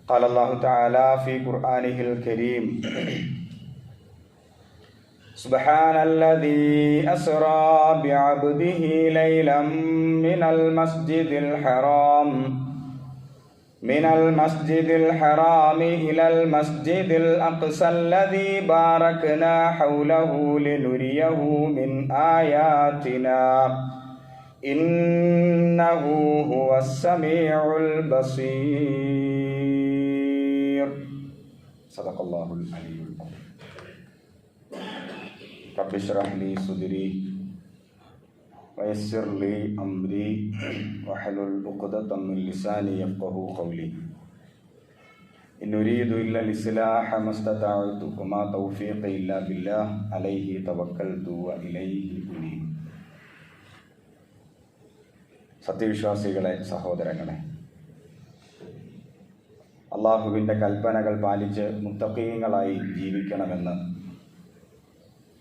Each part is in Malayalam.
قال الله تعالى في قرآنه الكريم سبحان الذي أسرى بعبده ليلا من المسجد الحرام إلى المسجد الأقصى الذي باركنا حوله لنريه من آياتنا إنه هو السميع البصير صدق الله العلي العظيم رب اشرح لي صدري ويسر لي أمري واحلل عقدة من لساني يفقهوا قولي إن أريد إلا الإصلاح ما استطعت وما توفيقي إلا بالله عليه توكلت وإليه أنيب. സത്യവിശ്വാസികളെ, സഹോദരങ്ങളെ, അള്ളാഹുവിൻ്റെ കൽപ്പനകൾ പാലിച്ച് മുത്തഖീങ്ങളായി ജീവിക്കണമെന്ന്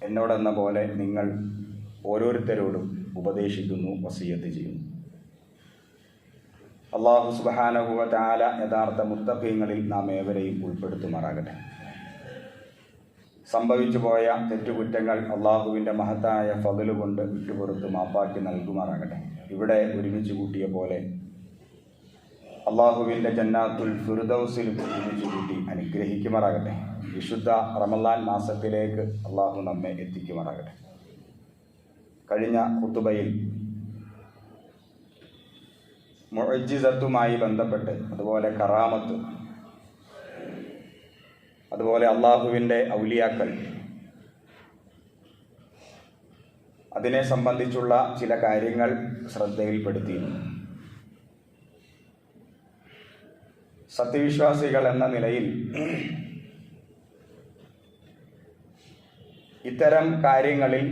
എന്നോടെന്ന പോലെ നിങ്ങൾ ഓരോരുത്തരോടും ഉപദേശിക്കുന്നു, വസിയത്ത് ചെയ്യുന്നു. അള്ളാഹു സുബ്ഹാനഹു വ തആല യഥാർത്ഥ മുത്തഖീങ്ങളിൽ നാം ഏവരെയും ഉൾപ്പെടുത്തുമാറാകട്ടെ. സംഭവിച്ചു പോയ തെറ്റുകുറ്റങ്ങൾ അള്ളാഹുവിൻ്റെ മഹത്തായ ഫضല് കൊണ്ട് വിട്ടുപുറത്ത് മാപ്പാക്കി നൽകുമാറാകട്ടെ. ഇവിടെ ഒരുമിച്ച് കൂട്ടിയ പോലെ അള്ളാഹുവിൻ്റെ ജന്നാത്തുൽ ഫിർദൗസിൽ ഒരുമിച്ച് കൂട്ടി അനുഗ്രഹിക്കുമാറാകട്ടെ. വിശുദ്ധ റമളാൻ മാസത്തിലേക്ക് അള്ളാഹു നമ്മെ എത്തിക്കുമാറാകട്ടെ. കഴിഞ്ഞ ഖുതുബയിൽ മുഅ്ജിസത്തുമായി ബന്ധപ്പെട്ട്, അതുപോലെ കറാമത്ത്, അതുപോലെ അള്ളാഹുവിൻ്റെ ഔലിയാക്കൾ, അതിനെ സംബന്ധിച്ചുള്ള ചില കാര്യങ്ങൾ ശ്രദ്ധയിൽപ്പെടുത്തിയിരുന്നു. സത്യവിശ്വാസികൾ എന്ന നിലയിൽ ഇത്തരം കാര്യങ്ങളിൽ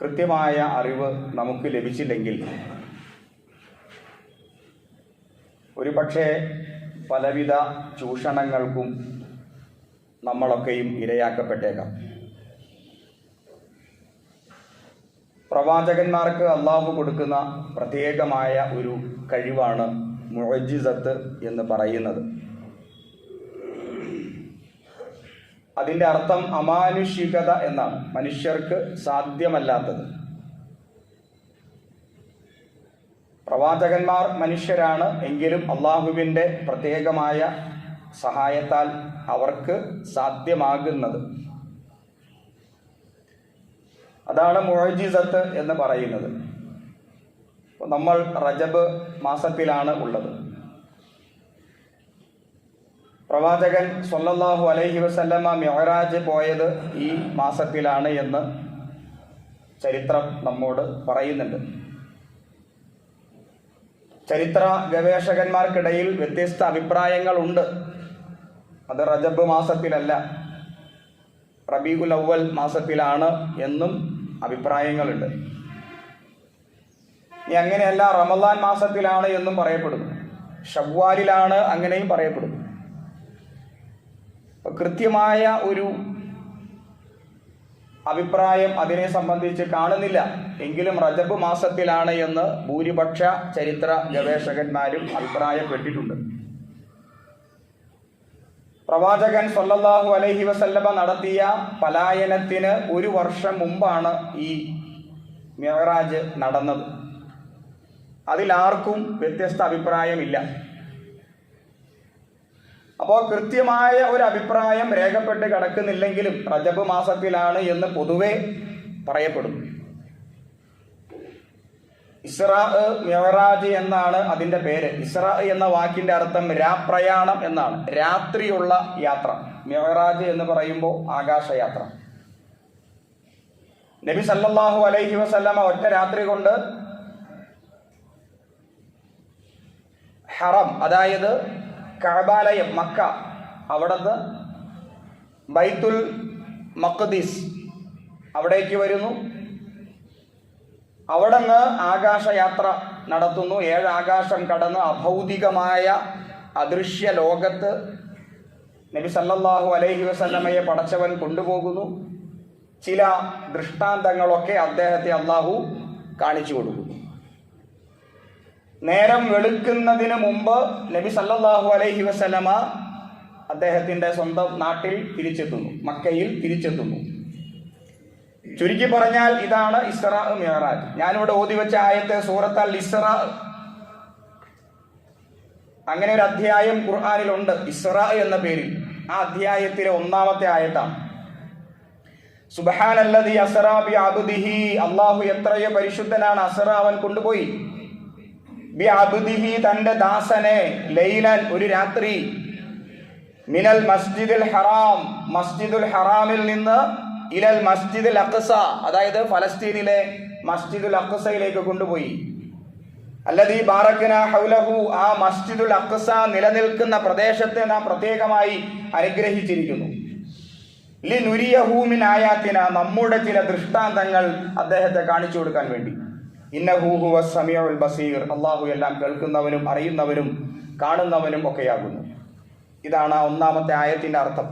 കൃത്യമായ അറിവ് നമുക്ക് ലഭിച്ചില്ലെങ്കിൽ ഒരുപക്ഷെ പലവിധ ചൂഷണങ്ങൾക്കും നമ്മളൊക്കെയും ഇരയാക്കപ്പെട്ടേക്കാം. പ്രവാചകന്മാർക്ക് അള്ളാഹു കൊടുക്കുന്ന പ്രത്യേകമായ ഒരു കഴിവാണ് മുഅ്ജിസത്ത് എന്ന് പറയുന്നത്. അതിൻ്റെ അർത്ഥം അമാനുഷികത എന്നാണ്, മനുഷ്യർക്ക് സാധ്യമല്ലാത്തത്. പ്രവാചകന്മാർ മനുഷ്യരാണ് എങ്കിലും അള്ളാഹുവിൻ്റെ പ്രത്യേകമായ സഹായത്താൽ അവർക്ക് സാധ്യമാകുന്നത്, അതാണ് മുഅ്ജിസത്ത് എന്ന് പറയുന്നത്. നമ്മൾ റജബ് മാസത്തിലാണ് ഉള്ളത്. പ്രവാചകൻ സ്വല്ലല്ലാഹു അലൈഹി വസല്ലമ മിഅ്റാജ് പോയത് ഈ മാസത്തിലാണ് എന്ന് ചരിത്രം നമ്മോട് പറയുന്നുണ്ട്. ചരിത്ര ഗവേഷകന്മാർക്കിടയിൽ വ്യത്യസ്ത അഭിപ്രായങ്ങളുണ്ട്. അത് റജബ് മാസത്തിലല്ല, റബീഉൽ അവ്വൽ മാസത്തിലാണ് എന്നും അഭിപ്രായങ്ങളുണ്ട്. ഇനി അങ്ങനെയല്ല, റമളാൻ മാസത്തിലാണ് എന്നും പറയപ്പെടുന്നു, ശവ്വാലിലാണ് അങ്ങനെയും പറയപ്പെടുന്നു. കൃത്യമായ ഒരു അഭിപ്രായം അതിനെ സംബന്ധിച്ച് കാണുന്നില്ല. എങ്കിലും റജബ് മാസത്തിലാണ് എന്ന് ഭൂരിപക്ഷ ചരിത്ര ഗവേഷകന്മാരും അഭിപ്രായപ്പെട്ടിട്ടുണ്ട്. പ്രവാചകൻ സ്വല്ലല്ലാഹു അലൈഹി വസല്ലമ നടത്തിയ പലായനത്തിന് 1 വർഷം മുമ്പാണ് ഈ മിഅ്റാജ് നടന്നത്. അതിലാർക്കും വ്യത്യസ്ത അഭിപ്രായമില്ല. അപ്പോൾ കൃത്യമായ ഒരു അഭിപ്രായം രേഖപ്പെട്ട് കിടക്കുന്നില്ലെങ്കിലും റജബ് മാസത്തിലാണ് എന്ന് പൊതുവെ പറയപ്പെടുന്നു. ഇസ്രാ മിഅ്റാജ് എന്നാണ് അതിൻ്റെ പേര്. ഇസ്രാ എന്ന വാക്കിൻ്റെ അർത്ഥം രാപ്രയാണം എന്നാണ്, രാത്രിയുള്ള യാത്ര. മിഅ്റാജ് എന്ന് പറയുമ്പോൾ ആകാശയാത്ര. നബി സല്ലല്ലാഹു അലൈഹി വസല്ലമ ഒറ്റ രാത്രി കൊണ്ട് ഹറം, അതായത് കഅബാലയം മക്ക, അവിടുന്ന് ബൈത്തുൽ മഖ്ദിസ് അവിടേക്ക് വരുന്നു. അവിടുന്ന് ആകാശയാത്ര നടത്തുന്നു. 7 ആകാശം കടന്ന് അഭൗതികമായ അദൃശ്യ ലോകത്ത് നബി സല്ലല്ലാഹു അലൈഹി വസല്ലമയെ പടച്ചവൻ കൊണ്ടുപോകുന്നു. ചില ദൃഷ്ടാന്തങ്ങളൊക്കെ അദ്ദേഹത്തെ അള്ളാഹു കാണിച്ചു കൊടുക്കുന്നു. നേരം വെളുക്കുന്നതിന് മുമ്പ് നബി സല്ലല്ലാഹു അലൈഹി വസല്ലമ അദ്ദേഹത്തിൻ്റെ സ്വന്തം നാട്ടിൽ തിരിച്ചെത്തുന്നു, മക്കയിൽ തിരിച്ചെത്തുന്നു. ചുരുക്കി പറഞ്ഞാൽ ഇതാണ് ഇസ്റാ മിഅ്റാജ്. ഞാനിവിടെ ഓതി വെച്ച ആയത്തെ സൂറത്ത് അൽ ഇസ്റാ, അങ്ങനെ ഒരു അധ്യായം ഖുർആനിലുണ്ട് ഇസ്റാ എന്ന പേരിൽ. ആ അധ്യായത്തിലെ 1-ാമത്തെ ആയത്താണ്. സുബ്ഹാനല്ലദി അസ്റാ ബി അബ്ദിഹി, അല്ലാഹു എത്രയോ പരിശുദ്ധനാണ്. അസ്റാ അവൻ കൊണ്ടുപോയി, ബി അബ്ദിഹി തന്റെ ദാസനെ, ലൈലൻ ഒരു രാത്രി, മിനൽ മസ്ജിദുൽ ഹറാം മസ്ജിദുൽ ഹറാമിൽ നിന്ന്, ഇലൽ മസ്ജിദുൽ അഖ്സ അതായത് ഫലസ്തീനിലെ മസ്ജിദുൽ അഖ്സയിലേക്ക് കൊണ്ടുപോയി. അല്ലദീ ബാറക്നാ ഹൗലഹു, ആ മസ്ജിദുൽ അഖ്സ നിലനിൽക്കുന്ന പ്രദേശത്തെ നാം പ്രത്യേകമായി അനുഗ്രഹിച്ചിരിക്കുന്നു. ലിനുരിയഹു മിൻ ആയാത്തിന, നമ്മുടെ ചില ദൃഷ്ടാന്തങ്ങൾ അദ്ദേഹത്തെ കാണിച്ചു കൊടുക്കാൻ വേണ്ടി. ഇന്നഹു ഹുവസ് സമീഉൽ ബസീർ, അല്ലാഹു എല്ലാം കേൾക്കുന്നവനും അറിയുന്നവനും കാണുന്നവനും ഒക്കെയാകുന്നു. ഇതാണ് 1-ാമത്തെ ആയത്തിന്റെ അർത്ഥം.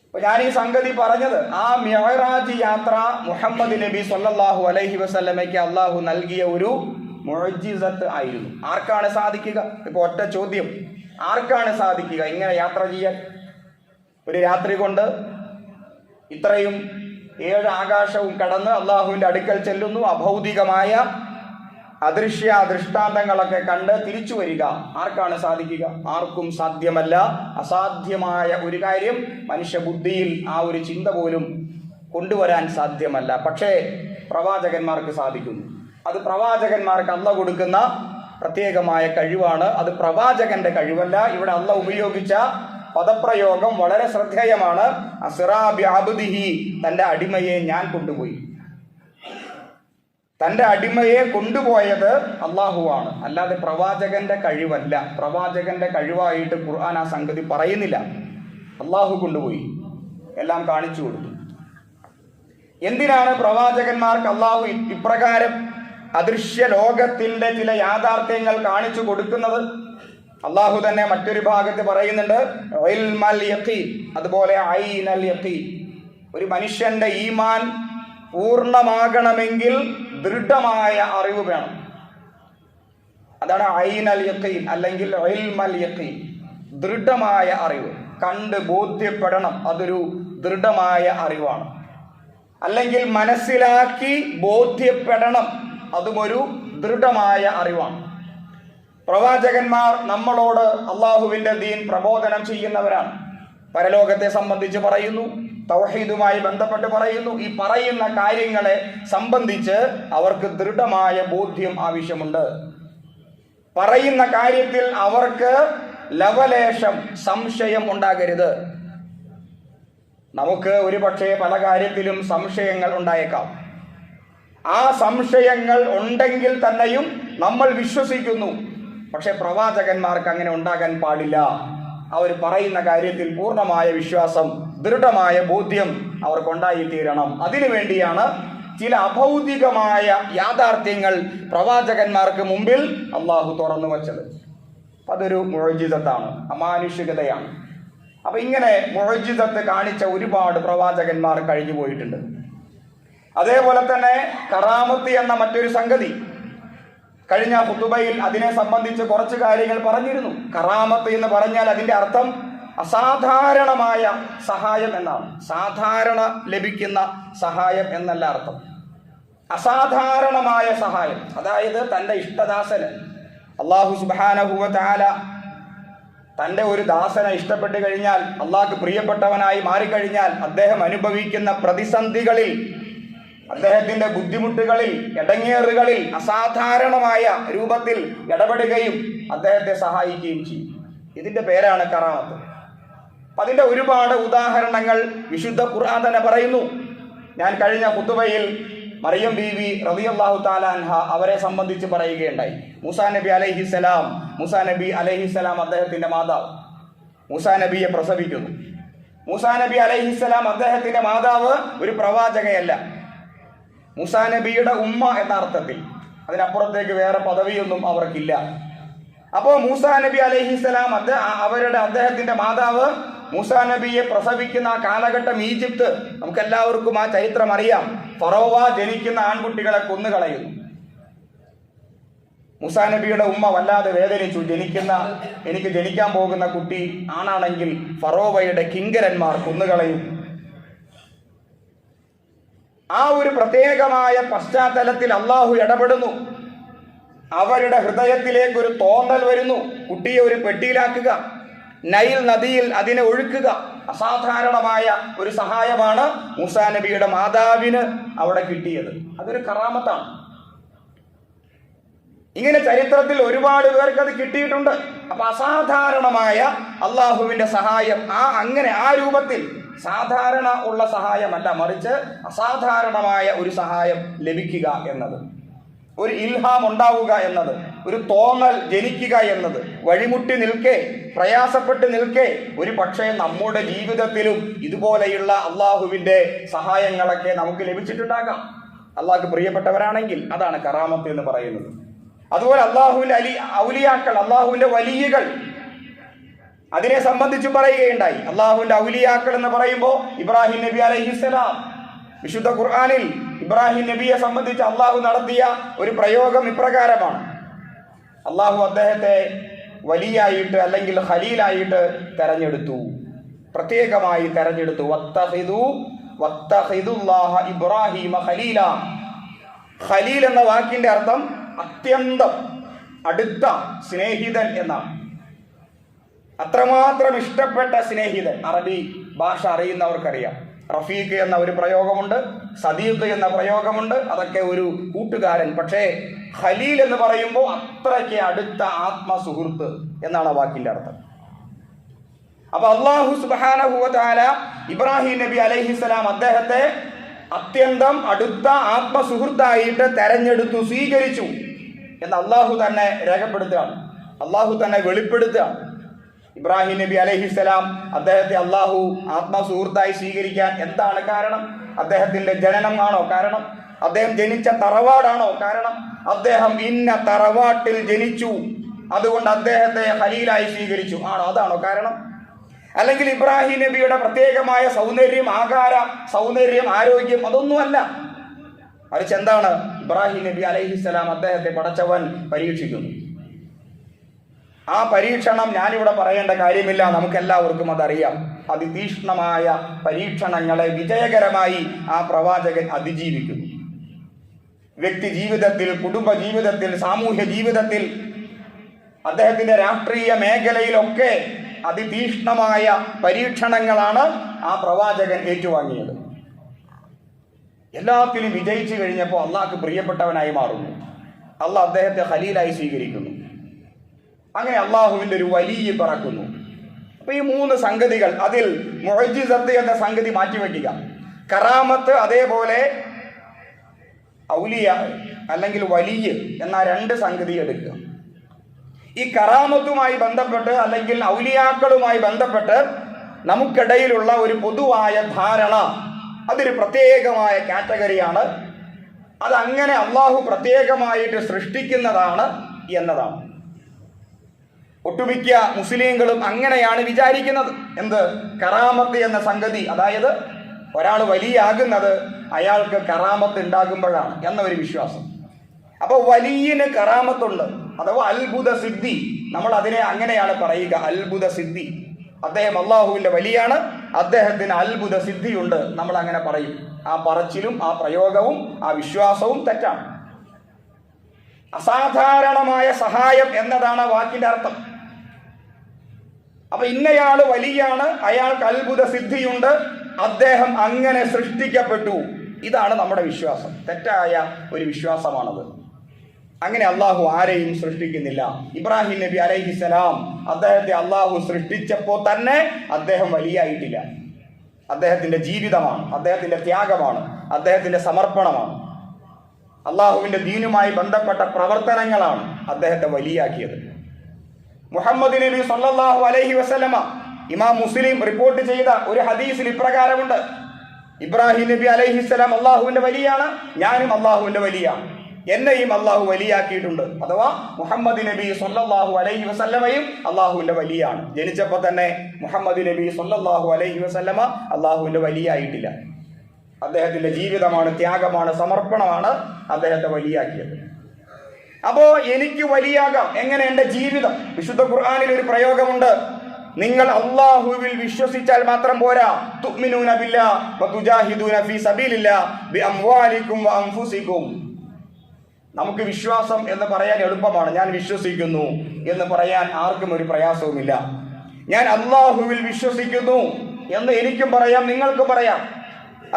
അപ്പൊ ഞാൻ ഈ സംഗതി പറഞ്ഞത്, ആ മിഅ്റാജ് യാത്ര മുഹമ്മദ് നബി സല്ലല്ലാഹു അലൈഹി വസല്ലമയ്ക്ക് അള്ളാഹു നൽകിയ ഒരു മുഅ്ജിസത്ത് ആയിരുന്നു. ആർക്കാണ് സാധിക്കുക? ഇപ്പൊ ഒറ്റ ചോദ്യം, ആർക്കാണ് സാധിക്കുക ഇങ്ങനെ യാത്ര ചെയ്യാൻ? ഒരു രാത്രി കൊണ്ട് ഇത്രയും 7 ആകാശവും കടന്ന് അള്ളാഹുവിന്റെ അടുക്കൽ ചെല്ലുന്നു, അഭൗതികമായ അദൃശ്യ ദൃഷ്ടാന്തങ്ങളൊക്കെ കണ്ട് തിരിച്ചു വരിക. ആർക്കാണ് സാധിക്കുക? ആർക്കും സാധ്യമല്ല. അസാധ്യമായ ഒരു കാര്യം മനുഷ്യബുദ്ധിയിൽ ആ ഒരു ചിന്ത പോലും കൊണ്ടുവരാൻ സാധ്യമല്ല. പക്ഷേ പ്രവാചകന്മാർക്ക് സാധിക്കുന്നു. അത് പ്രവാചകന്മാർക്ക് അല്ലാഹു കൊടുക്കുന്ന പ്രത്യേകമായ കഴിവാണ്. അത് പ്രവാചകന്റെ കഴിവല്ല. ഇവിടെ അല്ലാഹു ഉപയോഗിച്ച പദപ്രയോഗം വളരെ ശ്രദ്ധേയമാണ്. അസ്റാ ബി അബ്ദിഹി, തന്റെ അടിമയെ ഞാൻ കൊണ്ടുപോയി. തന്റെ അടിമയെ കൊണ്ടുപോയത് അള്ളാഹുവാണ്, അല്ലാതെ പ്രവാചകന്റെ കഴിവല്ല. പ്രവാചകന്റെ കഴിവായിട്ട് ഖുർആൻ ആ സംഗതി പറയുന്നില്ല. അള്ളാഹു കൊണ്ടുപോയി, എല്ലാം കാണിച്ചു കൊടുത്തു. എന്തിനാണ് പ്രവാചകന്മാർക്ക് അള്ളാഹു ഇപ്രകാരം അദൃശ്യ ലോകത്തിന്റെ ചില യാഥാർത്ഥ്യങ്ങൾ കാണിച്ചു കൊടുക്കുന്നത്? അള്ളാഹു തന്നെ മറ്റൊരു ഭാഗത്ത് പറയുന്നുണ്ട്, ഇൽമൽ യഖീൻ, അതുപോലെ ഐനൽ യഖീൻ. ഒരു മനുഷ്യന്റെ ഈമാൻ പൂർണ്ണമാകണമെങ്കിൽ ദൃഢമായ അറിവ് വേണം. അതാണ് ഐനൽ യഖീൻ അല്ലെങ്കിൽ ഇൽമൽ യഖീൻ, ദൃഢമായ അറിവ്. കണ്ട് ബോധ്യപ്പെടണം, അതൊരു ദൃഢമായ അറിവാണ്. അല്ലെങ്കിൽ മനസ്സിലാക്കി ബോധ്യപ്പെടണം, അതും ഒരു ദൃഢമായ അറിവാണ്. പ്രവാചകന്മാർ നമ്മളോട് അള്ളാഹുവിന്റെ ദീൻ പ്രബോധനം ചെയ്യുന്നവരാണ്. പരലോകത്തെ സംബന്ധിച്ച് പറയുന്നു, തൗഹീദുമായി ബന്ധപ്പെട്ട് പറയുന്നു. ഈ പറയുന്ന കാര്യങ്ങളെ സംബന്ധിച്ച് അവർക്ക് ദൃഢമായ ബോധ്യം ആവശ്യമുണ്ട്. പറയുന്ന കാര്യത്തിൽ അവർക്ക് ലവലേശം സംശയം ഉണ്ടാകരുത്. നമുക്ക് ഒരുപക്ഷെ പല കാര്യത്തിലും സംശയങ്ങൾ ഉണ്ടായേക്കാം. ആ സംശയങ്ങൾ ഉണ്ടെങ്കിൽ തന്നെയും നമ്മൾ വിശ്വസിക്കുന്നു. പക്ഷെ പ്രവാചകന്മാർക്ക് അങ്ങനെ ഉണ്ടാകാൻ പാടില്ല. അവർ പറയുന്ന കാര്യത്തിൽ പൂർണ്ണമായ വിശ്വാസം, ദൃഢമായ ബോധ്യം അവർക്കുണ്ടായിത്തീരണം. അതിനുവേണ്ടിയാണ് ചില അഭൗതികമായ യാഥാർത്ഥ്യങ്ങൾ പ്രവാചകന്മാർക്ക് മുമ്പിൽ അള്ളാഹു തുറന്നു വച്ചത്. അതൊരു മുഅ്ജിസത്താണ്, അമാനുഷികതയാണ്. അപ്പൊ ഇങ്ങനെ മുഅ്ജിസത്ത് കാണിച്ച ഒരുപാട് പ്രവാചകന്മാർ കഴിഞ്ഞു പോയിട്ടുണ്ട്. അതേപോലെ തന്നെ കറാമത്ത് എന്ന മറ്റൊരു സംഗതി, കഴിഞ്ഞ ഖുതുബയിൽ അതിനെ സംബന്ധിച്ച് കുറച്ച് കാര്യങ്ങൾ പറഞ്ഞിരുന്നു. കറാമത്ത് എന്ന് പറഞ്ഞാൽ അതിന്റെ അർത്ഥം അസാധാരണമായ സഹായം എന്നാണ്. സാധാരണ ലഭിക്കുന്ന സഹായം എന്നല്ല അർത്ഥം. അസാധാരണമായ സഹായം, അതായത് തന്റെ ഇഷ്ടദാസന് അല്ലാഹു സുബ്ഹാനഹു വ തആല തന്റെ ഒരു ദാസനെ ഇഷ്ടപ്പെട്ടു കഴിഞ്ഞാൽ, അള്ളാഹ്ക്ക് പ്രിയപ്പെട്ടവനായി മാറിക്കഴിഞ്ഞാൽ, അദ്ദേഹം അനുഭവിക്കുന്ന പ്രതിസന്ധികളിൽ, അദ്ദേഹത്തിന്റെ ബുദ്ധിമുട്ടുകളിൽ, ഇടങ്ങേറുകളിൽ അസാധാരണമായ രൂപത്തിൽ ഇടപെടുകയും അദ്ദേഹത്തെ സഹായിക്കുകയും ചെയ്യും. ഇതിന്റെ പേരാണ് കറാമത്ത്. അതിന്റെ ഒരുപാട് ഉദാഹരണങ്ങൾ വിശുദ്ധ ഖുർആൻ തന്നെ പറയുന്നു. ഞാൻ കഴിഞ്ഞ ഖുതുബയിൽ മറിയം ബീവി റളിയല്ലാഹു തആല അൻഹ അവരെ സംബന്ധിച്ച് പറയുകയുണ്ടായി. മൂസാ നബി അലൈഹിസ്സലാം അദ്ദേഹത്തിന്റെ മാതാവ് മൂസാ നബിയെ പ്രസവിക്കുന്നു. മൂസാ നബി അലൈഹിസ്സലാം അദ്ദേഹത്തിന്റെ മാതാവ് ഒരു പ്രവാചകയല്ല, മൂസാ നബിയുടെ ഉമ്മ എന്ന അർത്ഥത്തിൽ. അതിനപ്പുറത്തേക്ക് വേറെ പദവിയൊന്നും അവർക്കില്ല. അപ്പോൾ മൂസാ നബി അലൈഹിസ്സലാം അദ്ദേഹത്തിന്റെ മാതാവ് മൂസാ നബിയെ പ്രസവിക്കുന്ന ആ കാലഘട്ടം ഈജിപ്ത്, നമുക്കെല്ലാവർക്കും ആ ചരിത്രം അറിയാം. ഫറോവ ജനിക്കുന്ന ആൺകുട്ടികളെ കൊന്നുകളയുന്നു. മൂസാ നബിയുടെ ഉമ്മ വല്ലാതെ വേദനിച്ചു. എനിക്ക് ജനിക്കാൻ പോകുന്ന കുട്ടി ആണാണെങ്കിൽ ഫറോവയുടെ കിങ്കരന്മാർ കൊന്നുകളയും. ആ ഒരു പ്രത്യേകമായ പശ്ചാത്തലത്തിൽ അള്ളാഹു ഇടപെടുന്നു. അവരുടെ ഹൃദയത്തിലേക്ക് ഒരു തോന്നൽ വരുന്നു, കുട്ടിയെ ഒരു പെട്ടിയിലാക്കുക, നൈൽ നദിയിൽ അതിനെ ഒഴുക്കുക. അസാധാരണമായ ഒരു സഹായമാണ് മൂസാ നബിയുടെ മാതാവിന് അവിടെ കിട്ടിയത്. അതൊരു കറാമത്താണ്. ഇങ്ങനെ ചരിത്രത്തിൽ ഒരുപാട് പേർക്ക് അത് കിട്ടിയിട്ടുണ്ട്. അപ്പൊ അസാധാരണമായ അള്ളാഹുവിന്റെ സഹായം ആ രൂപത്തിൽ സാധാരണ ഉള്ള സഹായമല്ല, മറിച്ച് അസാധാരണമായ ഒരു സഹായം ലഭിക്കുക എന്നത്, ഒരു ഇൽഹാം ഉണ്ടാവുക എന്നത്, ഒരു തോന്നൽ ജനിക്കുക എന്നത്, വഴിമുട്ടി നിൽക്കെ, പ്രയാസപ്പെട്ട് നിൽക്കെ ഒരു പക്ഷേ നമ്മുടെ ജീവിതത്തിലും ഇതുപോലെയുള്ള അള്ളാഹുവിന്റെ സഹായങ്ങളൊക്കെ നമുക്ക് ലഭിച്ചിട്ടുണ്ടാകാം. അള്ളാഹ്ക്ക് പ്രിയപ്പെട്ടവരാണെങ്കിൽ അതാണ് കറാമത്ത് എന്ന് പറയുന്നത്. അതുപോലെ അള്ളാഹുവിന്റെ ഔലിയാക്കൾ, അള്ളാഹുവിന്റെ വലിയകൾ, അതിനെ സംബന്ധിച്ച് പറയുകയുണ്ടായി. അള്ളാഹുവിന്റെ ഔലിയാക്കൾ എന്ന് പറയുമ്പോൾ ഇബ്രാഹിം നബി അലൈഹിസ്സലാം, വിശുദ്ധ ഖുർആനിൽ ഇബ്രാഹിം നബിയെ സംബന്ധിച്ച് അള്ളാഹു നടത്തിയ ഒരു പ്രയോഗം ഇപ്രകാരമാണ്. അള്ളാഹു അദ്ദേഹത്തെ വലിയായിട്ട് അല്ലെങ്കിൽ ഖലീലായിട്ട് തെരഞ്ഞെടുത്തു, പ്രത്യേകമായി തെരഞ്ഞെടുത്തു. വത്തഖിദുല്ലാഹ ഇബ്രാഹിമ ഖലീല. ഖലീൽ എന്ന വാക്കിന്റെ അർത്ഥം അത്യന്തം അടുത്ത സ്നേഹിതൻ എന്നാണ്. അത്രമാത്രം ഇഷ്ടപ്പെട്ട സ്നേഹിതൻ. അറബി ഭാഷ അറിയുന്നവർക്കറിയാം. റഫീഖ് എന്ന ഒരു പ്രയോഗമുണ്ട്, സദീഖ് എന്ന പ്രയോഗമുണ്ട്. അതൊക്കെ ഒരു കൂട്ടുകാരൻ. പക്ഷേ ഖലീൽ എന്ന് പറയുമ്പോൾ അത്രയ്ക്ക് അടുത്ത ആത്മസുഹൃത്ത് എന്നാണ് ആ വാക്കിന്റെ അർത്ഥം. അപ്പൊ അല്ലാഹു സുബ്ഹാനഹു വ തആല ഇബ്രാഹിം നബി അലൈഹിസ്സലാം അദ്ദേഹത്തെ അത്യന്തം അടുത്ത ആത്മസുഹൃത്തായിട്ട് തെരഞ്ഞെടുത്തു, സ്വീകരിച്ചു എന്ന് അള്ളാഹു തന്നെ രേഖപ്പെടുത്തുകയാണ്, അള്ളാഹു തന്നെ വെളിപ്പെടുത്തുകയാണ്. ഇബ്രാഹിം നബി അലൈഹിസ്സലാം അദ്ദേഹത്തെ അള്ളാഹു ആത്മസുഹൃത്തായി സ്വീകരിക്കാൻ എന്താണ് കാരണം? അദ്ദേഹത്തിന്റെ ജനനം ആണോ കാരണം? അദ്ദേഹം ജനിച്ച തറവാടാണോ കാരണം? അദ്ദേഹം ഇന്ന തറവാട്ടിൽ ജനിച്ചു, അതുകൊണ്ട് അദ്ദേഹത്തെ ഖലീലായി സ്വീകരിച്ചു ആണോ? അതാണോ കാരണം? അല്ലെങ്കിൽ ഇബ്രാഹിം നബിയുടെ പ്രത്യേകമായ സൗന്ദര്യം, സൗന്ദര്യം, ആരോഗ്യം, അതൊന്നുമല്ല. മറിച്ച് എന്താണ്? ഇബ്രാഹിം നബി അലൈഹിസ്സലാം അദ്ദേഹത്തെ പടച്ചവൻ പരീക്ഷിക്കുന്നു. ആ പരീക്ഷണം ഞാനിവിടെ പറയേണ്ട കാര്യമില്ല, നമുക്കെല്ലാവർക്കും അതറിയാം. അതിതീക്ഷ്ണമായ പരീക്ഷണങ്ങളെ വിജയകരമായി ആ പ്രവാചകൻ അതിജീവിക്കുന്നു. വ്യക്തി ജീവിതത്തിൽ, കുടുംബ ജീവിതത്തിൽ, സാമൂഹ്യ ജീവിതത്തിൽ, അദ്ദേഹത്തിന്റെ രാഷ്ട്രീയ മേഖലയിലൊക്കെ അതിതീക്ഷ്ണമായ പരീക്ഷണങ്ങളാണ് ആ പ്രവാചകൻ ഏറ്റുവാങ്ങിയത്. എല്ലാത്തിലും വിജയിച്ചു കഴിഞ്ഞപ്പോൾ അള്ളാഹ്ക്ക് പ്രിയപ്പെട്ടവനായി മാറുന്നു. അള്ളാഹ് അദ്ദേഹത്തെ ഖലീലായി സ്വീകരിക്കുന്നു. അങ്ങനെ അള്ളാഹുവിന്റെ ഒരു വലിയ പറക്കുന്നു. അപ്പൊ ഈ മൂന്ന് സംഗതികൾ, അതിൽ മുഅ്ജിസത്ത് എന്ന സംഗതി മാറ്റിവെക്കുക, കറാമത്ത്, അതേപോലെ ഔലിയ അല്ലെങ്കിൽ വലിയ എന്ന രണ്ട് സംഗതി എടുക്കുക. ഈ കറാമത്തുമായി ബന്ധപ്പെട്ട് അല്ലെങ്കിൽ ഔലിയാക്കളുമായി ബന്ധപ്പെട്ട് നമുക്കിടയിലുള്ള ഒരു പൊതുവായ ധാരണ, അതൊരു പ്രത്യേകമായ കാറ്റഗറിയാണ്. അതങ്ങനെ അള്ളാഹു പ്രത്യേകമായിട്ട് സൃഷ്ടിക്കുന്നതാണ് എന്നതാണ്. ഒട്ടുമിക്ക മുസ്ലിങ്ങളും അങ്ങനെയാണ് വിചാരിക്കുന്നത്. എന്ത്? കറാമത്ത് എന്ന സംഗതി, അതായത് ഒരാൾ വലിയാകുന്നത് അയാൾക്ക് കറാമത്ത് ഉണ്ടാകുമ്പോഴാണ് എന്നൊരു വിശ്വാസം. അപ്പൊ വലിയന് കറാമത്തുണ്ട്, അഥവാ അത്ഭുത സിദ്ധി. നമ്മൾ അതിനെ അങ്ങനെയാണ് പറയുക, അത്ഭുത സിദ്ധി. അദ്ദേഹം അള്ളാഹുവിന്റെ വലിയാണ്, അദ്ദേഹത്തിന് അത്ഭുത സിദ്ധിയുണ്ട്, നമ്മൾ അങ്ങനെ പറയും. ആ പറച്ചിലും ആ പ്രയോഗവും ആ വിശ്വാസവും തെറ്റാണ്. അസാധാരണമായ സഹായം എന്നതാണ് ആ വാക്കിന്റെ അർത്ഥം. അപ്പൊ ഇന്നയാള് വലിയാണ്, അയാൾക്ക് അത്ഭുത സിദ്ധിയുണ്ട്, അദ്ദേഹം അങ്ങനെ സൃഷ്ടിക്കപ്പെട്ടു, ഇതാണ് നമ്മുടെ വിശ്വാസം. തെറ്റായ ഒരു വിശ്വാസമാണത്. അങ്ങനെ അള്ളാഹു ആരെയും സൃഷ്ടിക്കുന്നില്ല. ഇബ്രാഹിം നബി അലൈഹിസ്സലാം അദ്ദേഹത്തെ അള്ളാഹു സൃഷ്ടിച്ചപ്പോൾ തന്നെ അദ്ദേഹം വലിയായിട്ടില്ല. അദ്ദേഹത്തിന്റെ ജീവിതമാണ്, അദ്ദേഹത്തിന്റെ ത്യാഗമാണ്, അദ്ദേഹത്തിന്റെ സമർപ്പണമാണ്, അള്ളാഹുവിന്റെ ദീനുമായി ബന്ധപ്പെട്ട പ്രവർത്തനങ്ങളാണ് അദ്ദേഹത്തെ വലിയാക്കിയത്. മുഹമ്മദ് നബി സല്ലല്ലാഹു അലൈഹി വസല്ലമ, ഇമാം മുസ്ലിം റിപ്പോർട്ട് ചെയ്ത ഒരു ഹദീസിൽ ഇപ്രകാരമുണ്ട്: ഇബ്രാഹിം നബി അലൈഹിസ്സലാം അള്ളാഹുവിന്റെ വലിയാണ്, ഞാനും അള്ളാഹുവിന്റെ വലിയാണ്, എന്നെയും അള്ളാഹു വലിയാക്കിയിട്ടുണ്ട്. അഥവാ മുഹമ്മദ് നബി സല്ലല്ലാഹു അലൈഹി വസല്ലമയും അള്ളാഹുവിന്റെ വലിയാണ്. ജനിച്ചപ്പോൾ തന്നെ മുഹമ്മദ് നബി സല്ലല്ലാഹു അലൈഹി വസല്ലമ അള്ളാഹുവിന്റെ വലിയായിട്ടില്ല. അദ്ദേഹത്തിന്റെ ജീവിതമാണ്, ത്യാഗമാണ്, സമർപ്പണമാണ് അദ്ദേഹത്തെ വലിയാക്കിയത്. അപ്പോ എനിക്ക് വലിയാകാം. എങ്ങനെ? എൻ്റെ ജീവിതം. വിശുദ്ധ ഖുർആനിൽ ഒരു പ്രയോഗമുണ്ട്, നിങ്ങൾ അല്ലാഹുവിൽ വിശ്വസിച്ചാൽ മാത്രം പോരാ. തുഅ്മിനൂന ബില്ലാഹ് വതുജാഹിദൂന ഫീ സബീലില്ലാഹ് ബിഅംവാലികും വഅൻഫുസികും. നമുക്ക് വിശ്വാസം എന്ന് പറയാൻ എളുപ്പമാണ്. ഞാൻ വിശ്വസിക്കുന്നു എന്ന് പറയാൻ ആർക്കും ഒരു പ്രയാസവുമില്ല. ഞാൻ അല്ലാഹുവിൽ വിശ്വസിക്കുന്നു എന്ന് എനിക്കും പറയാം, നിങ്ങൾക്കും പറയാം.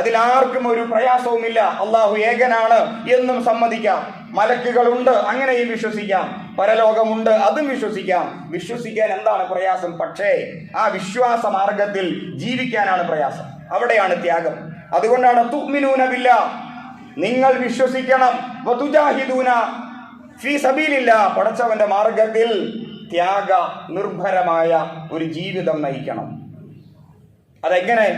അതിലാർക്കും ഒരു പ്രയാസവുമില്ല. അല്ലാഹു ഏകനാണ് എന്നും സമ്മതിക്കാം. മലക്കുകളുണ്ട്, അങ്ങനെയും വിശ്വസിക്കാം. പരലോകമുണ്ട്, അതും വിശ്വസിക്കാം. വിശ്വസിക്കാൻ എന്താണ് പ്രയാസം? പക്ഷേ ആ വിശ്വാസ മാർഗത്തിൽ ജീവിക്കാനാണ് പ്രയാസം. അവിടെയാണ് ത്യാഗം. അതുകൊണ്ടാണ് തുഅ്മിനൂന ബില്ലാഹ്, നിങ്ങൾ വിശ്വസിക്കണം, വതുജാഹിദൂന ഫീ സബീലില്ലാഹ്, പടച്ചവന്റെ മാർഗത്തിൽ ത്യാഗ നിർഭരമായ ഒരു ജീവിതം നയിക്കണം. അതെങ്ങനെ?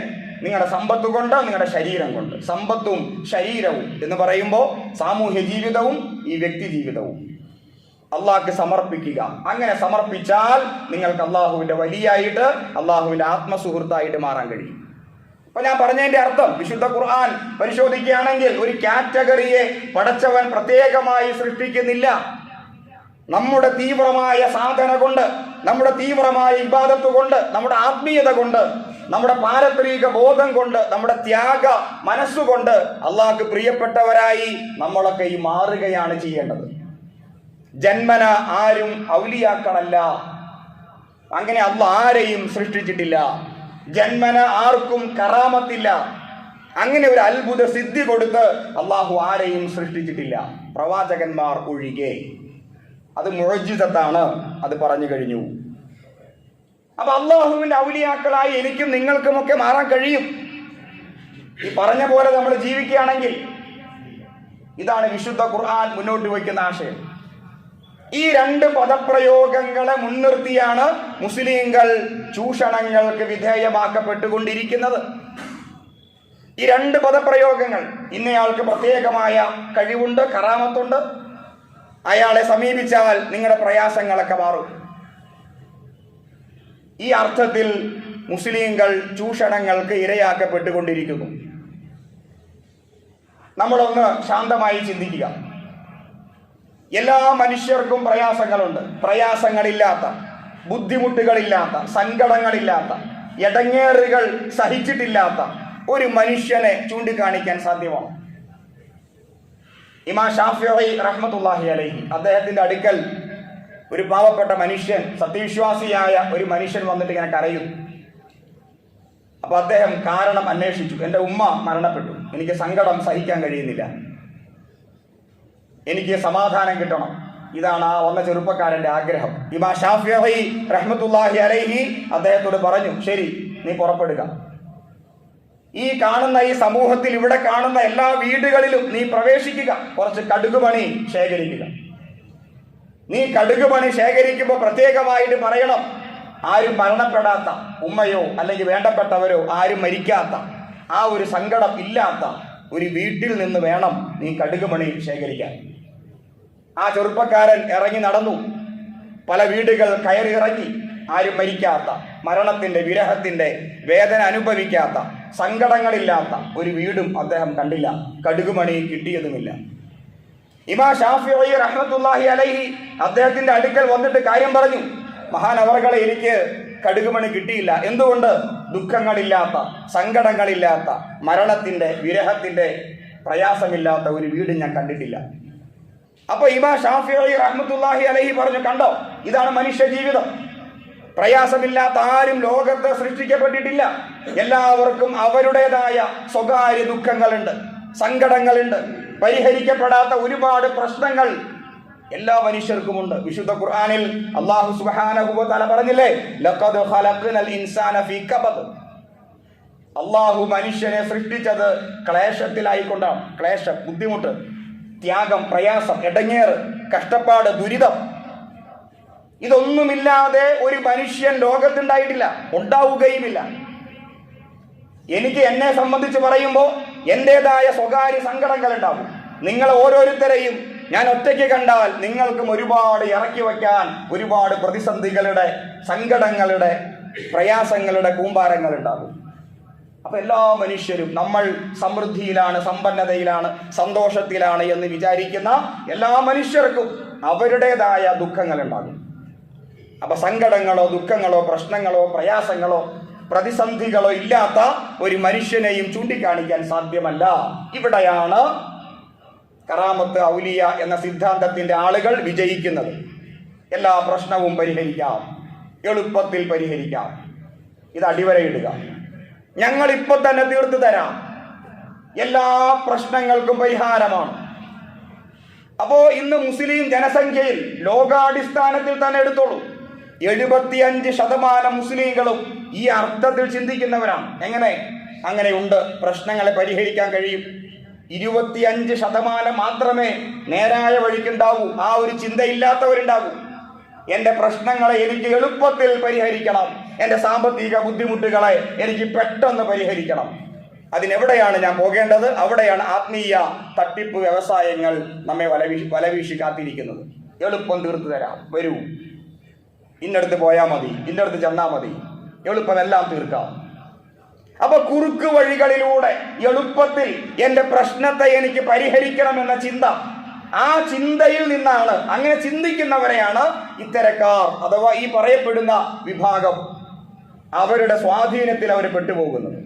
നിങ്ങളുടെ സമ്പത്ത് കൊണ്ട്, നിങ്ങളുടെ ശരീരം കൊണ്ട്. സമ്പത്തും ശരീരവും എന്ന് പറയുമ്പോൾ സാമൂഹ്യ ജീവിതവും ഈ വ്യക്തി ജീവിതവും അള്ളാഹ്ക്ക് സമർപ്പിക്കുക. അങ്ങനെ സമർപ്പിച്ചാൽ നിങ്ങൾക്ക് അള്ളാഹുവിന്റെ വലിയായിട്ട്, അള്ളാഹുവിന്റെ ആത്മസുഹൃത്തായിട്ട് മാറാൻ കഴിയും. അപ്പൊ ഞാൻ പറഞ്ഞതിന്റെ അർത്ഥം, വിശുദ്ധ ഖുർആൻ പരിശോധിക്കുകയാണെങ്കിൽ ഒരു കാറ്റഗറിയെ പടച്ചവൻ പ്രത്യേകമായി സൃഷ്ടിക്കുന്നില്ല. നമ്മുടെ തീവ്രമായ സാധന കൊണ്ട്, നമ്മുടെ തീവ്രമായ ഇബാദത്ത് കൊണ്ട്, നമ്മുടെ ആത്മീയത കൊണ്ട്, നമ്മുടെ പാരത്രിക ബോധം കൊണ്ട്, നമ്മുടെ ത്യാഗ മനസ്സുകൊണ്ട് അള്ളാഹ്ക്ക് പ്രിയപ്പെട്ടവരായി നമ്മളൊക്കെ ഈ മാറുകയാണ് ചെയ്യേണ്ടത്. ജന്മന ആരും ഔലിയാക്കളല്ല. അങ്ങനെ അള്ളാഹ് ആരെയും സൃഷ്ടിച്ചിട്ടില്ല. ജന്മന ആർക്കും കറാമത്തില്ല. അങ്ങനെ ഒരു അത്ഭുത സിദ്ധി കൊടുത്ത് അള്ളാഹു ആരെയും സൃഷ്ടിച്ചിട്ടില്ല, പ്രവാചകന്മാർ ഒഴികെ. അത് മുഅ്ജിസത്താണ്, അത് പറഞ്ഞു കഴിഞ്ഞു. അപ്പൊ അള്ളാഹുവിന്റെ ഔലിയാക്കളായി എനിക്കും നിങ്ങൾക്കുമൊക്കെ മാറാൻ കഴിയും. ഈ പറഞ്ഞ പോലെ നമ്മൾ ജീവിക്കുകയാണെങ്കിൽ. ഇതാണ് വിശുദ്ധ ഖുർആൻ മുന്നോട്ട് വയ്ക്കുന്ന ആശയം. ഈ രണ്ട് പദപ്രയോഗങ്ങളെ മുൻനിർത്തിയാണ് മുസ്ലിങ്ങൾ ചൂഷണങ്ങൾക്ക് വിധേയമാക്കപ്പെട്ടുകൊണ്ടിരിക്കുന്നത്. ഈ രണ്ട് പദപ്രയോഗങ്ങൾ, ഇന്നയാൾക്ക് പ്രത്യേകമായ കഴിവുണ്ട്, കറാമത്തുണ്ട്, അയാളെ സമീപിച്ചാൽ നിങ്ങളുടെ പ്രയാസങ്ങളൊക്കെ മാറും. ഈ അർത്ഥത്തിൽ മുസ്ലിങ്ങൾ ചൂഷണങ്ങൾക്ക് ഇരയാക്കപ്പെട്ടുകൊണ്ടിരിക്കുന്നു. നമ്മളൊന്ന് ശാന്തമായി ചിന്തിക്കുക. എല്ലാ മനുഷ്യർക്കും പ്രയാസങ്ങളുണ്ട്. പ്രയാസങ്ങളില്ലാത്ത, ബുദ്ധിമുട്ടുകളില്ലാത്ത, സങ്കടങ്ങളില്ലാത്ത, എടങ്ങേറുകൾ സഹിച്ചിട്ടില്ലാത്ത ഒരു മനുഷ്യനെ ചൂണ്ടിക്കാണിക്കാൻ സാധ്യമാണ്? ഇമാം ഷാഫിഈ റഹ്മത്തുള്ളാഹി അലൈഹി, അദ്ദേഹത്തിന്റെ അടുക്കൽ ഒരു പാവപ്പെട്ട മനുഷ്യൻ, സത്യവിശ്വാസിയായ ഒരു മനുഷ്യൻ വന്നിട്ട് ഇങ്ങനെ കരയും. അപ്പൊ അദ്ദേഹം കാരണം അന്വേഷിച്ചു. എൻ്റെ ഉമ്മ മരണപ്പെട്ടു, എനിക്ക് സങ്കടം സഹിക്കാൻ കഴിയുന്നില്ല, എനിക്ക് സമാധാനം കിട്ടണം. ഇതാണ് ആ വന്ന ചെറുപ്പക്കാരന്റെ ആഗ്രഹം. ഇമാം ഷാഫിഈ റഹ്മത്തുള്ളാഹി അലൈഹി അദ്ദേഹത്തോട് പറഞ്ഞു, ശരി, നീ പുറപ്പെടുക. ഈ കാണുന്ന ഈ സമൂഹത്തിൽ ഇവിടെ കാണുന്ന എല്ലാ വീടുകളിലും നീ പ്രവേശിക്കുക. കുറച്ച് കടുകുമണി ശേഖരിക്കുക. നീ കടുകുമണി ശേഖരിക്കുമ്പോൾ പ്രത്യേകമായിട്ട് പറയണം, ആരും മരണപ്പെടാത്ത, ഉമ്മയോ അല്ലെങ്കിൽ വേണ്ടപ്പെട്ടവരോ ആരും മരിക്കാത്ത, ആ ഒരു സങ്കടം ഇല്ലാത്ത ഒരു വീട്ടിൽ നിന്ന് വേണം നീ കടുകുമണി ശേഖരിക്കാൻ. ആ ചെറുപ്പക്കാരൻ ഇറങ്ങി നടന്നു. പല വീടുകൾ കയറി ഇറങ്ങി. ആരും മരിക്കാത്ത, മരണത്തിന്റെ, വിരഹത്തിന്റെ വേദന അനുഭവിക്കാത്ത, സങ്കടങ്ങളില്ലാത്ത ഒരു വീടും അദ്ദേഹം കണ്ടില്ല. കടുകുമണി കിട്ടിയതുമില്ല. ഇമാം ഷാഫിഈ റഹ്മത്തുള്ളാഹി അലൈഹി അദ്ദേഹത്തിന്റെ അടുക്കൽ വന്നിട്ട് കാര്യം പറഞ്ഞു, മഹാനവർകളെ, എനിക്ക് കടുകുമണി കിട്ടിയില്ല. എന്തുകൊണ്ട്? ദുഃഖങ്ങളില്ലാത്ത, സങ്കടങ്ങളില്ലാത്ത, മരണത്തിന്റെ, വിരഹത്തിന്റെ പ്രയാസമില്ലാത്ത ഒരു വീട് ഞാൻ കണ്ടിട്ടില്ല. അപ്പൊ ഇമാം ഷാഫിഈ റഹ്മത്തുള്ളാഹി അലൈഹി പറഞ്ഞു, കണ്ടോ, ഇതാണ് മനുഷ്യ ജീവിതം. പ്രയാസമില്ലാത്ത ആരും ലോകത്ത് സൃഷ്ടിക്കപ്പെട്ടിട്ടില്ല. എല്ലാവർക്കും അവരുടേതായ സ്വകാര്യ ദുഃഖങ്ങളുണ്ട്, സങ്കടങ്ങളുണ്ട്, പരിഹരിക്കപ്പെടാത്ത ഒരുപാട് പ്രശ്നങ്ങൾ എല്ലാ മനുഷ്യർക്കുമുണ്ട്. വിശുദ്ധ ഖുർആനിൽ അല്ലാഹു സുബ്ഹാനഹു വ തആല പറഞ്ഞില്ലേ, ലഖദ് ഖലഖ്നൽ ഇൻസാന ഫീ കബദ്. അല്ലാഹു മനുഷ്യനെ സൃഷ്ടിച്ചത് ക്ലേശത്തിലായിക്കൊണ്ടാണ്. ക്ലേശം, ബുദ്ധിമുട്ട്, ത്യാഗം, പ്രയാസം, എടങ്ങേറ്, കഷ്ടപ്പാട്, ദുരിതം, ഇതൊന്നുമില്ലാതെ ഒരു മനുഷ്യൻ ലോകത്തുണ്ടായിട്ടില്ല, ഉണ്ടാവുകയുമില്ല. എനിക്ക് എന്നെ സംബന്ധിച്ച് പറയുമ്പോൾ എൻ്റെതായ സ്വകാര്യ സങ്കടങ്ങൾ ഉണ്ടാവും. നിങ്ങൾ ഓരോരുത്തരെയും ഞാൻ ഒറ്റയ്ക്ക് കണ്ടാൽ നിങ്ങൾക്കും ഒരുപാട് ഇറക്കി വയ്ക്കാൻ ഒരുപാട് പ്രതിസന്ധികളുടെ, സങ്കടങ്ങളുടെ, പ്രയാസങ്ങളുടെ കൂമ്പാരങ്ങൾ ഉണ്ടാകും. അപ്പൊ എല്ലാ മനുഷ്യരും നമ്മൾ സമൃദ്ധിയിലാണ്, സമ്പന്നതയിലാണ്, സന്തോഷത്തിലാണ് എന്ന് വിചാരിക്കുന്ന എല്ലാ മനുഷ്യർക്കും അവരുടേതായ ദുഃഖങ്ങൾ ഉണ്ടാകും. അപ്പൊ സങ്കടങ്ങളോ ദുഃഖങ്ങളോ പ്രശ്നങ്ങളോ പ്രയാസങ്ങളോ പ്രതിസന്ധികളോ ഇല്ലാത്ത ഒരു മനുഷ്യനെയും ചൂണ്ടിക്കാണിക്കാൻ സാധ്യമല്ല. ഇവിടെയാണ് കറാമത്ത് ഔലിയ എന്ന സിദ്ധാന്തത്തിന്റെ ആളുകൾ വിജയിക്കുന്നത്. എല്ലാ പ്രശ്നവും പരിഹരിക്കാം, എളുപ്പത്തിൽ പരിഹരിക്കാം, ഇത് അടിവരയിടുക. ഞങ്ങൾ ഇപ്പൊ തന്നെ തീർത്തു തരാം, എല്ലാ പ്രശ്നങ്ങൾക്കും പരിഹാരമാണ്. അപ്പോ ഇന്ന് മുസ്ലിം ജനസംഖ്യയിൽ ലോകാടിസ്ഥാനത്തിൽ തന്നെ എടുത്തോളൂ, 75% മുസ്ലിങ്ങളും ഈ അർത്ഥത്തിൽ ചിന്തിക്കുന്നവരാണ്. അങ്ങനെയുണ്ട്, പ്രശ്നങ്ങളെ പരിഹരിക്കാൻ കഴിയും. 25% മാത്രമേ നേരായ വഴിക്കുണ്ടാവൂ. ആ ഒരു ചിന്തയില്ലാത്തവരുണ്ടാകൂ. എൻ്റെ പ്രശ്നങ്ങളെ എനിക്ക് എളുപ്പത്തിൽ പരിഹരിക്കണം, എൻ്റെ സാമ്പത്തിക ബുദ്ധിമുട്ടുകളെ എനിക്ക് പെട്ടെന്ന് പരിഹരിക്കണം. അതിനെവിടെയാണ് ഞാൻ പോകേണ്ടത്? അവിടെയാണ് ആത്മീയ തട്ടിപ്പ് വ്യവസായങ്ങൾ നമ്മെ വലവീശി കാത്തിരിക്കുന്നത്. എളുപ്പം തീർത്തു തരാം, വരൂ, ഇന്നടുത്ത് പോയാൽ മതി, ഇന്നടുത്ത് ചെന്നാൽ മതി, എളുപ്പമെല്ലാം തീർക്കാം. അപ്പൊ കുറുക്ക് വഴികളിലൂടെ എളുപ്പത്തിൽ എൻ്റെ പ്രശ്നത്തെ എനിക്ക് പരിഹരിക്കണമെന്ന ചിന്ത, ആ ചിന്തയിൽ നിന്നാണ്, അങ്ങനെ ചിന്തിക്കുന്നവരെയാണ് ഇത്തരക്കാർ അഥവാ ഈ പറയപ്പെടുന്ന വിഭാഗം, അവരുടെ സ്വാധീനത്തിൽ അവർ പെട്ടുപോകുന്നത്.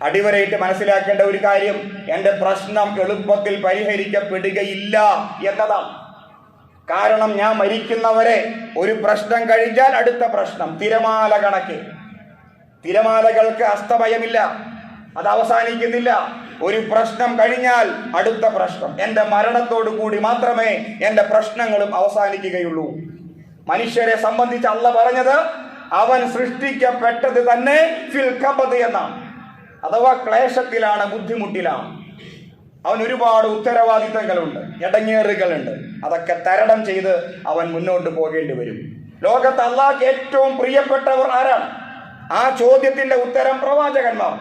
അടിവരയിട്ട് മനസ്സിലാക്കേണ്ട ഒരു കാര്യം, എൻ്റെ പ്രശ്നം എളുപ്പത്തിൽ പരിഹരിക്കപ്പെടുകയില്ല എന്നതാണ്. കാരണം ഞാൻ മരിക്കുന്നവരെ ഒരു പ്രശ്നം കഴിഞ്ഞാൽ അടുത്ത പ്രശ്നം, തിരമാല കണക്ക്. തിരമാലകൾക്ക് അസ്തമയമില്ല, അത് അവസാനിക്കുന്നില്ല. ഒരു പ്രശ്നം കഴിഞ്ഞാൽ അടുത്ത പ്രശ്നം. എൻ്റെ മരണത്തോടു കൂടി മാത്രമേ എൻ്റെ പ്രശ്നങ്ങളും അവസാനിക്കുകയുള്ളൂ. മനുഷ്യരെ സംബന്ധിച്ച് അള്ളാഹ് പറഞ്ഞത്, അവൻ സൃഷ്ടിക്കപ്പെട്ടത് തന്നെ ഫിൽ കബദ് എന്നാണ്, അഥവാ ക്ലേശത്തിലാണ്, ബുദ്ധിമുട്ടിലാണ്. അവൻ ഒരുപാട് ഉത്തരവാദിത്തങ്ങളുണ്ട്, ഇടങ്ങേറുകളുണ്ട്. അതൊക്കെ തരണം ചെയ്ത് അവൻ മുന്നോട്ട് പോകേണ്ടി വരും. ലോകത്ത് അള്ളാഹ്ക്ക് ഏറ്റവും പ്രിയപ്പെട്ടവർ ആരാണ്? ആ ചോദ്യത്തിന്റെ ഉത്തരം പ്രവാചകന്മാർ.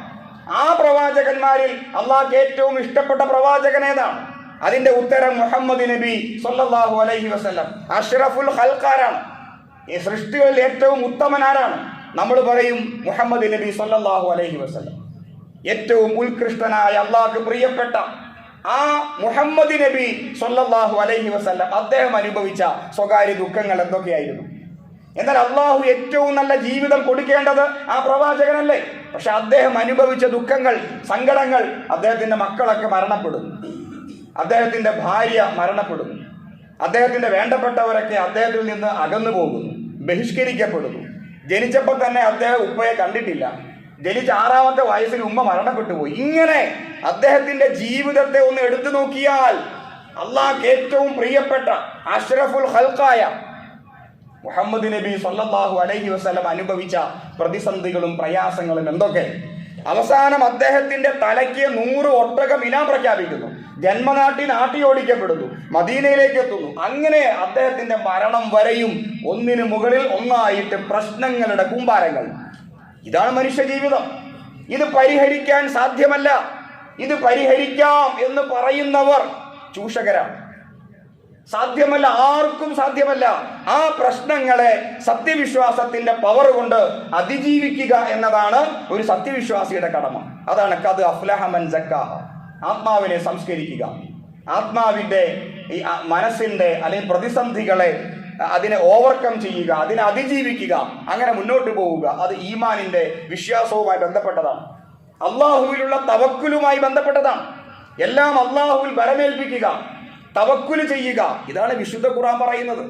ആ പ്രവാചകന്മാരിൽ അള്ളാഹ്ക്ക് ഏറ്റവും ഇഷ്ടപ്പെട്ട പ്രവാചകൻ ഏതാണ്? അതിന്റെ ഉത്തരം മുഹമ്മദ് നബി സല്ലല്ലാഹു അലൈഹി വസല്ലം. അഷ്റഫുൽ ഖൽഖാരാണ്. ഈ സൃഷ്ടികളിൽ ഏറ്റവും ഉത്തമനാരാണ്? നമ്മൾ പറയും മുഹമ്മദ് നബി സല്ലല്ലാഹു അലൈഹി വസല്ലം. ഏറ്റവും ഉത്കൃഷ്ടനായ അള്ളാഹ്ക്ക് പ്രിയപ്പെട്ട ആ മുഹമ്മദ് നബി സല്ലല്ലാഹു അലൈഹി വസല്ലം അദ്ദേഹം അനുഭവിച്ച സ്വകാര്യ ദുഃഖങ്ങൾ എന്തൊക്കെയായിരുന്നു? എന്നാൽ അള്ളാഹു ഏറ്റവും നല്ല ജീവിതം കൊടുക്കേണ്ടത് ആ പ്രവാചകനല്ലേ? പക്ഷെ അദ്ദേഹം അനുഭവിച്ച ദുഃഖങ്ങൾ, സങ്കടങ്ങൾ, അദ്ദേഹത്തിന്റെ മക്കളൊക്കെ മരണപ്പെടുന്നു, അദ്ദേഹത്തിന്റെ ഭാര്യ മരണപ്പെടുന്നു, അദ്ദേഹത്തിന്റെ വേണ്ടപ്പെട്ടവരൊക്കെ അദ്ദേഹത്തിൽ നിന്ന് അകന്നു പോകുന്നു, ബഹിഷ്കരിക്കപ്പെടുന്നു. ജനിച്ചപ്പോൾ തന്നെ അദ്ദേഹം ഉപ്പയെ കണ്ടിട്ടില്ല, ജനിച്ച 6ാമത്തെ വയസ്സിൽ ഉമ്മ മരണപ്പെട്ടു പോയി. ഇങ്ങനെ അദ്ദേഹത്തിന്റെ ജീവിതത്തെ ഒന്ന് എടുത്തു നോക്കിയാൽ അള്ളാഹ്ക്ക് ഏറ്റവും പ്രിയപ്പെട്ട അഷ്റഫുൽ ഖൽഖായ മുഹമ്മദ് നബി സല്ലല്ലാഹു അലൈഹി വസല്ലം അനുഭവിച്ച പ്രതിസന്ധികളും പ്രയാസങ്ങളും എന്തൊക്കെ? അവസാനം അദ്ദേഹത്തിന്റെ തലയ്ക്ക് 100 ഒട്ടകം ഇനാം പ്രഖ്യാപിക്കുന്നു, ജന്മനാട്ടിൽ ആട്ടിയോടിക്കപ്പെടുന്നു, മദീനയിലേക്ക് എത്തുന്നു. അങ്ങനെ അദ്ദേഹത്തിന്റെ മരണം വരെയും ഒന്നിനു മുകളിൽ ഒന്നായിട്ട് പ്രശ്നങ്ങളുടെ കൂമ്പാരങ്ങൾ. ഇതാണ് മനുഷ്യ ജീവിതം. ഇത് പരിഹരിക്കാൻ സാധ്യമല്ല. ഇത് പരിഹരിക്കാം എന്ന് പറയുന്നവർ ചൂഷകരാണ്. സാധ്യമല്ല, ആർക്കും സാധ്യമല്ല. ആ പ്രശ്നങ്ങളെ സത്യവിശ്വാസത്തിന്റെ പവർ കൊണ്ട് അതിജീവിക്കുക എന്നതാണ് ഒരു സത്യവിശ്വാസിയുടെ കടമ. അതാണ് ഖദ് അഫ്ലഹ മൻ സക്കാഹ, ആത്മാവിനെ സംസ്കരിക്കുക, ആത്മാവിന്റെ ഈ മനസ്സിന്റെ അല്ലെങ്കിൽ പ്രതിസന്ധികളെ അതിനെ ഓവർകം ചെയ്യുക, അതിനെ അതിജീവിക്കുക, അങ്ങനെ മുന്നോട്ട് പോവുക. അത് ഈമാനിന്റെ വിശ്വാസവുമായി ബന്ധപ്പെട്ടതാണ്, അള്ളാഹുവിലുള്ള തവക്കുലുമായി ബന്ധപ്പെട്ടതാണ്. എല്ലാം അള്ളാഹുവിൽ ബലമേൽപ്പിക്കുക, തവക്കുല് ചെയ്യുക, ഇതാണ് വിശുദ്ധ ഖുർആൻ പറയുന്നത്.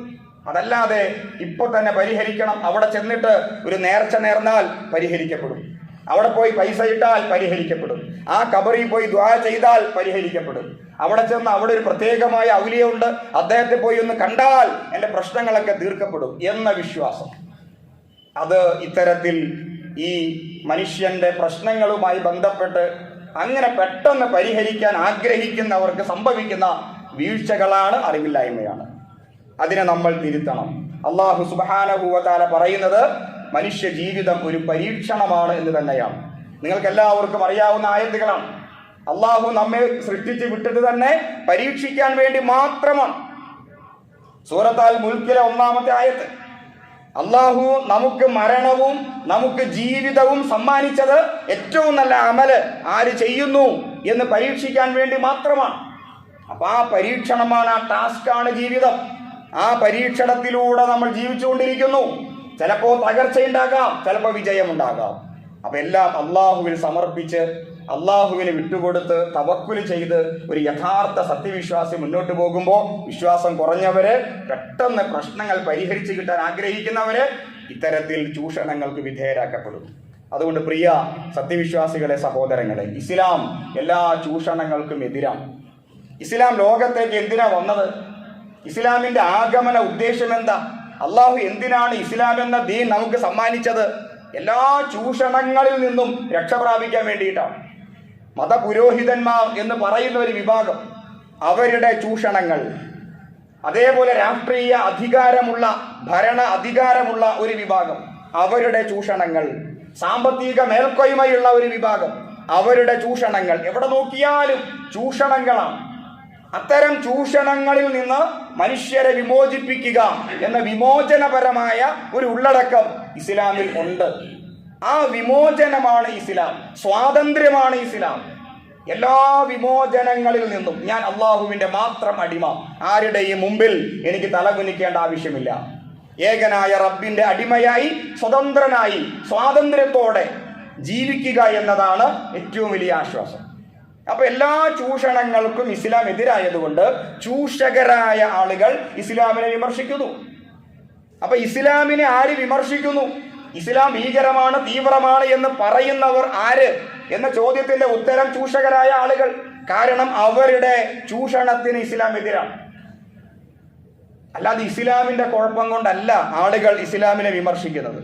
അതല്ലാതെ ഇപ്പൊ തന്നെ പരിഹരിക്കണം, അവിടെ ചെന്നിട്ട് ഒരു നേർച്ച നേർന്നാൽ പരിഹരിക്കപ്പെടും, അവിടെ പോയി പൈസ ഇട്ടാൽ പരിഹരിക്കപ്പെടും, ആ ഖബറിൽ പോയി ദുആ ചെയ്താൽ പരിഹരിക്കപ്പെടും, അവിടെ ചെന്ന് അവിടെ ഒരു പ്രത്യേകമായ ഔലിയുണ്ട്, അദ്ദേഹത്തെ പോയി ഒന്ന് കണ്ടാൽ എൻ്റെ പ്രശ്നങ്ങളൊക്കെ തീർക്കപ്പെടും എന്ന വിശ്വാസം, അത് ഇത്തരത്തിൽ ഈ മനുഷ്യന്റെ പ്രശ്നങ്ങളുമായി ബന്ധപ്പെട്ട് അങ്ങനെ പെട്ടെന്ന് പരിഹരിക്കാൻ ആഗ്രഹിക്കുന്നവർക്ക് സംഭവിക്കുന്ന വീഴ്ചകളാണ്, അറിവില്ലായ്മയാണ്. അതിനെ നമ്മൾ തിരുത്തണം. അല്ലാഹു സുബ്ഹാനഹു വ തആല പറയുന്നത് മനുഷ്യ ജീവിതം ഒരു പരീക്ഷണമാണ് എന്ന് തന്നെയാണ്. നിങ്ങൾക്ക് എല്ലാവർക്കും അറിയാവുന്ന ആയത്തുകളാണ്. അള്ളാഹു നമ്മെ സൃഷ്ടിച്ച് വിട്ടിട്ട് തന്നെ പരീക്ഷിക്കാൻ വേണ്ടി മാത്രമാണ്. സൂറത്ത് അൽ മുൽക്കിലെ 1-ാമത്തെ ആയത്ത്. അള്ളാഹു നമുക്ക് മരണവും നമുക്ക് ജീവിതവും സമ്മാനിച്ചത് ഏറ്റവും നല്ല അമല് ആര് ചെയ്യുന്നു എന്ന് പരീക്ഷിക്കാൻ വേണ്ടി മാത്രമാണ്. അപ്പൊ ആ പരീക്ഷണമാണ്, ആ ടാസ്കാണ് ജീവിതം. ആ പരീക്ഷണത്തിലൂടെ നമ്മൾ ജീവിച്ചുകൊണ്ടിരിക്കുന്നു. ചിലപ്പോൾ തകർച്ചയുണ്ടാകാം, ചിലപ്പോൾ വിജയമുണ്ടാകാം. അപ്പൊ എല്ലാം അള്ളാഹുവിൽ സമർപ്പിച്ച്, അള്ളാഹുവിന് വിട്ടുകൊടുത്ത്, തവക്കുൽ ചെയ്ത് ഒരു യഥാർത്ഥ സത്യവിശ്വാസി മുന്നോട്ട് പോകുമ്പോൾ, വിശ്വാസം കുറഞ്ഞവര്, പെട്ടെന്ന് പ്രശ്നങ്ങൾ പരിഹരിച്ചു കിട്ടാൻ ആഗ്രഹിക്കുന്നവര് ഇത്തരത്തിൽ ചൂഷണങ്ങൾക്ക് വിധേയരാക്കപ്പെടുന്നു. അതുകൊണ്ട് പ്രിയ സത്യവിശ്വാസികളെ, സഹോദരങ്ങളെ, ഇസ്ലാം എല്ലാ ചൂഷണങ്ങൾക്കും എതിരാണ്. ഇസ്ലാം ലോകത്തേക്ക് എന്തിനാ വന്നത്? ഇസ്ലാമിന്റെ ആഗമന ഉദ്ദേശം എന്താ? അള്ളാഹു എന്തിനാണ് ഇസ്ലാം എന്ന ദീൻ നമുക്ക് സമ്മാനിച്ചത്? എല്ലാ ചൂഷണങ്ങളിൽ നിന്നും രക്ഷ പ്രാപിക്കാൻ വേണ്ടിയിട്ടാണ്. മതപുരോഹിതന്മാർ എന്ന് പറയുന്ന ഒരു വിഭാഗം, അവരുടെ ചൂഷണങ്ങൾ, അതേപോലെ രാഷ്ട്രീയ അധികാരമുള്ള, ഭരണ അധികാരമുള്ള ഒരു വിഭാഗം, അവരുടെ ചൂഷണങ്ങൾ, സാമ്പത്തിക മേൽക്കൊയ്മയുള്ള ഒരു വിഭാഗം, അവരുടെ ചൂഷണങ്ങൾ, എവിടെ നോക്കിയാലും ചൂഷണങ്ങളാണ്. അത്തരം ചൂഷണങ്ങളിൽ നിന്ന് മനുഷ്യരെ വിമോചിപ്പിക്കുക എന്ന വിമോചനപരമായ ഒരു ഉള്ളടക്കം ഇസ്ലാമിൽ ഉണ്ട്. ആ വിമോചനമാണ് ഇസ്ലാം, സ്വാതന്ത്ര്യമാണ് ഇസ്ലാം. എല്ലാ വിമോചനങ്ങളിൽ നിന്നും ഞാൻ അള്ളാഹുവിന്റെ മാത്രം അടിമ, ആരുടെയും മുമ്പിൽ എനിക്ക് തലകുനിക്കേണ്ട ആവശ്യമില്ല. ഏകനായ റബ്ബിന്റെ അടിമയായി, സ്വതന്ത്രനായി, സ്വാതന്ത്ര്യത്തോടെ ജീവിക്കുക എന്നതാണ് ഏറ്റവും വലിയ ആശ്വാസം. അപ്പൊ എല്ലാ ചൂഷണങ്ങൾക്കും ഇസ്ലാം എതിരായതുകൊണ്ട് ചൂഷകരായ ആളുകൾ ഇസ്ലാമിനെ വിമർശിക്കുന്നു. അപ്പൊ ഇസ്ലാമിനെ ആര് വിമർശിക്കുന്നു? ഇസ്ലാം ഭീകരമാണ്, തീവ്രമാണ് എന്ന് പറയുന്നവർ ആര് എന്ന ചോദ്യത്തിന്റെ ഉത്തരം ചൂഷകരായ ആളുകൾ. കാരണം അവരുടെ ചൂഷണത്തിന് ഇസ്ലാം എതിരാണ്. അല്ലാതെ ഇസ്ലാമിന്റെ കുഴപ്പം കൊണ്ടല്ല ആളുകൾ ഇസ്ലാമിനെ വിമർശിക്കുന്നത്.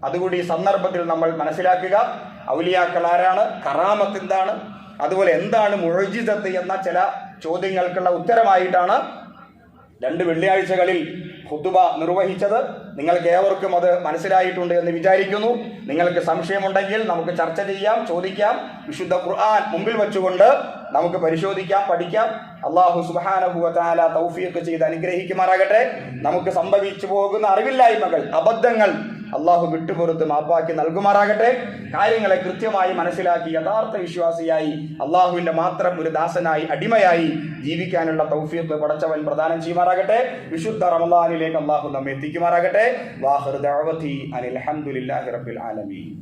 അതുകൂടി ഈ സന്ദർഭത്തിൽ നമ്മൾ മനസ്സിലാക്കുക. ഔലിയാക്കൾ ആരാണ്? കറാമത്ത് എന്താണ്? അതുപോലെ എന്താണ് മുഅ്ജിസത്ത് എന്ന ചില ചോദ്യങ്ങൾക്കുള്ള ഉത്തരമായിട്ടാണ് 2 വെള്ളിയാഴ്ചകളിൽ ഖുതുബ നിർവഹിച്ചത്. നിങ്ങൾക്ക് ഏവർക്കും അത് മനസ്സിലായിട്ടുണ്ട് എന്ന് വിചാരിക്കുന്നു. നിങ്ങൾക്ക് സംശയമുണ്ടെങ്കിൽ നമുക്ക് ചർച്ച ചെയ്യാം, ചോദിക്കാം. വിശുദ്ധ ഖുർആൻ മുമ്പിൽ വെച്ചുകൊണ്ട് നമുക്ക് പരിശോധിക്കാം, പഠിക്കാം. അല്ലാഹു സുബ്ഹാനഹു വ തആല തൗഫീഖ് ചെയ്ത് അനുഗ്രഹിക്കുമാറാകട്ടെ. നമുക്ക് സംഭവിച്ചു പോകുന്ന അറിവില്ലായ്മകൾ, അബദ്ധങ്ങൾ അള്ളാഹു വിട്ടുപുറത്ത് മാപ്പാക്കി നൽകുമാറാകട്ടെ. കാര്യങ്ങളെ കൃത്യമായി മനസ്സിലാക്കി യഥാർത്ഥ വിശ്വാസിയായി, അള്ളാഹുവിന്റെ മാത്രം ഒരു ദാസനായി, അടിമയായി ജീവിക്കാനുള്ള തൗഫീഖ് പടച്ചവൻ പ്രദാനം ചെയ്യുമാറാകട്ടെ. വിശുദ്ധ റമളാനിലേക്ക് അള്ളാഹു നമ്മെ എത്തിക്കുമാറാകട്ടെ. വാഹിർ ദഅവതി അനിൽ ഹംദുലില്ലാഹി റബ്ബിൽ ആലമീൻ.